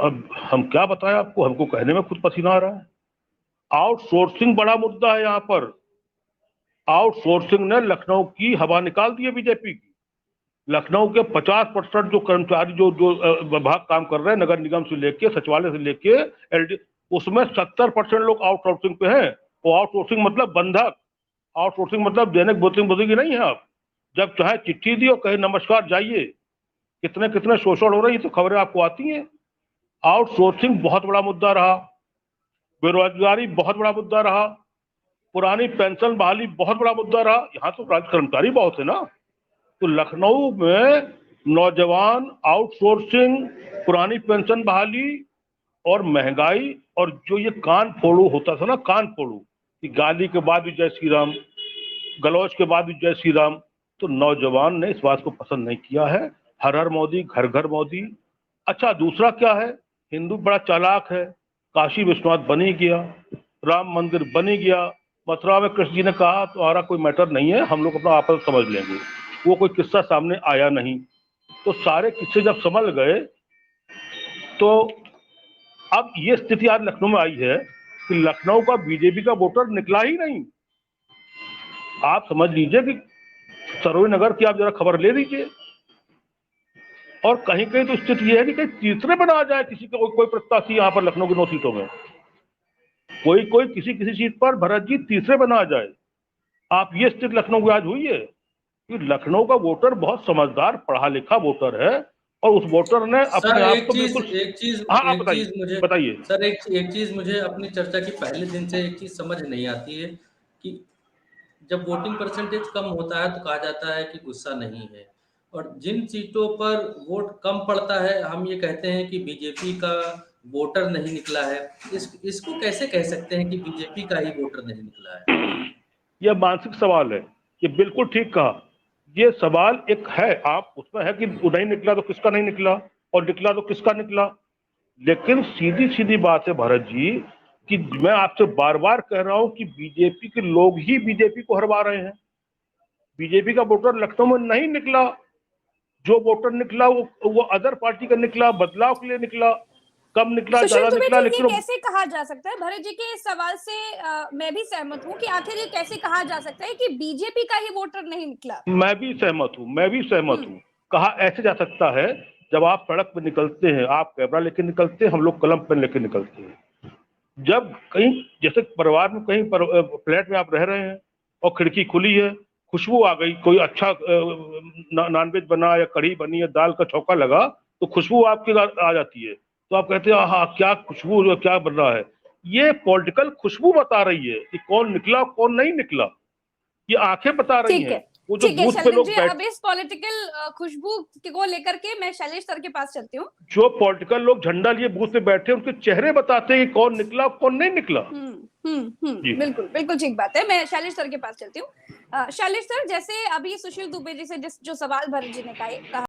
अब हम क्या बताएं आपको, हमको कहने में खुद पसीना आ रहा है। आउटसोर्सिंग बड़ा मुद्दा है यहाँ पर। आउटसोर्सिंग ने लखनऊ की हवा निकाल दी है बीजेपी की। लखनऊ के 50% जो कर्मचारी जो जो विभाग काम कर रहे हैं, नगर निगम से लेके सचिवालय से लेके एलडी, उसमें 70% लोग आउटसोर्सिंग पे हैं। वो आउटसोर्सिंग मतलब बंधक, आउटसोर्सिंग मतलब दैनिक बुद्धिगी नहीं है। आप जब चाहे चिट्ठी दी और कहे नमस्कार जाइए। कितने कितने शोषण हो रही है तो खबरें आपको आती हैं। आउटसोर्सिंग बहुत बड़ा मुद्दा रहा, बेरोजगारी बहुत बड़ा मुद्दा रहा, पुरानी पेंशन बहाली बहुत बड़ा मुद्दा रहा। यहाँ तो राज्य कर्मचारी बहुत है ना। तो लखनऊ में नौजवान, आउटसोर्सिंग, पुरानी पेंशन बहाली और महंगाई, और जो ये कान फोड़ू होता था ना, कान फोड़ू कि गाली के बाद भी जय श्री राम, गलौज के बाद भी जय श्री राम, तो नौजवान ने इस बात को पसंद नहीं किया है। हर हर मोदी, घर घर मोदी। अच्छा, दूसरा क्या है, हिंदू बड़ा चालाक है। काशी विश्वनाथ बन ही गया, राम मंदिर बन ही गया। मथुरा में कृष्ण जी ने कहा तुम्हारा कोई मैटर नहीं है, हम लोग अपना आपस समझ लेंगे। वो कोई किस्सा सामने आया नहीं। तो सारे किस्से जब समझ गए, तो अब ये स्थिति आज लखनऊ में आई है कि लखनऊ का बीजेपी का वोटर निकला ही नहीं। आप समझ लीजिए कि सरोज नगर की आप जरा खबर ले लीजिए। और कहीं कहीं तो स्थिति यह है कि कहीं तीसरे बना आ जाए किसी को, कोई प्रत्याशी यहाँ पर लखनऊ की 9 सीटों में, कोई कोई किसी किसी सीट पर भरत जी तीसरे बना आ जाए। आप ये स्थिति लखनऊ की आज हुई है कि लखनऊ का वोटर बहुत समझदार, पढ़ा लिखा वोटर है, और उस वोटर ने सर अपने आप को बिल्कुल। हाँ, आप बताइए, मुझे बताइए। सर एक चीज मुझे अपनी चर्चा की पहले दिन से एक चीज समझ नहीं आती है कि जब वोटिंग परसेंटेज कम होता है तो कहा जाता है कि गुस्सा नहीं है, और जिन सीटों पर वोट कम पड़ता है हम ये कहते हैं कि बीजेपी का वोटर नहीं निकला है। इसको कैसे कह सकते हैं कि बीजेपी का ही वोटर नहीं निकला है? यह मानसिक सवाल है। ये बिल्कुल ठीक कहा। ये सवाल एक है, आप उसमें है कि नहीं निकला तो किसका नहीं निकला, और निकला तो किसका निकला। लेकिन सीधी सीधी बात है भारत जी कि मैं आपसे बार बार कह रहा हूं कि बीजेपी के लोग ही बीजेपी को हरवा रहे हैं। बीजेपी का वोटर लखनऊ में नहीं निकला। जो वोटर निकला वो अदर पार्टी का निकला, बदलाव के लिए निकला। कम निकला, सुशील ज्यादा दुबे निकला, जी, ये लेकिन कैसे कहा जा सकता है? भरत जी के इस सवाल से मैं भी सहमत हूँ कि आखिर ये कैसे कहा जा सकता है कि बीजेपी का ही वोटर नहीं निकला। मैं भी सहमत हूँ, मैं भी सहमत हूँ। कहा ऐसे जा सकता है, जब आप सड़क पर निकलते हैं, आप कैमरा लेके निकलते हैं, हम लोग कलम पेन लेके निकलते हैं। जब कहीं जैसे परिवार में कहीं फ्लैट में आप रह रहे हैं और खिड़की खुली है, खुशबू आ गई, कोई अच्छा नॉनवेज बना या कढ़ी बनी या दाल का छौंका लगा, तो खुशबू आपके आ जाती है। तो आप कहते हैं हाँ क्या खुशबू, क्या बन रहा है। ये पॉलिटिकल खुशबू बता रही है कि कौन निकला कौन नहीं निकला। ये आंखें बता रही ठीक हैं। है, वो जो ठीक है बूथ पे शैलेश लोग जी, बैठ, अब इस पॉलिटिकल खुशबू को लेकर के मैं शैलेश सर के पास चलती हूँ। जो पॉलिटिकल लोग झंडा लिए बूथ पे बैठे, उनके चेहरे बताते हैं कि कौन निकला कौन नहीं निकला। जी बिल्कुल बिल्कुल ठीक बात है। मैं शैलेश सर के पास चलती हूँ। शैलेश सर, जैसे अभी सुशील दुबे जी से जो सवाल भरत जी ने कहा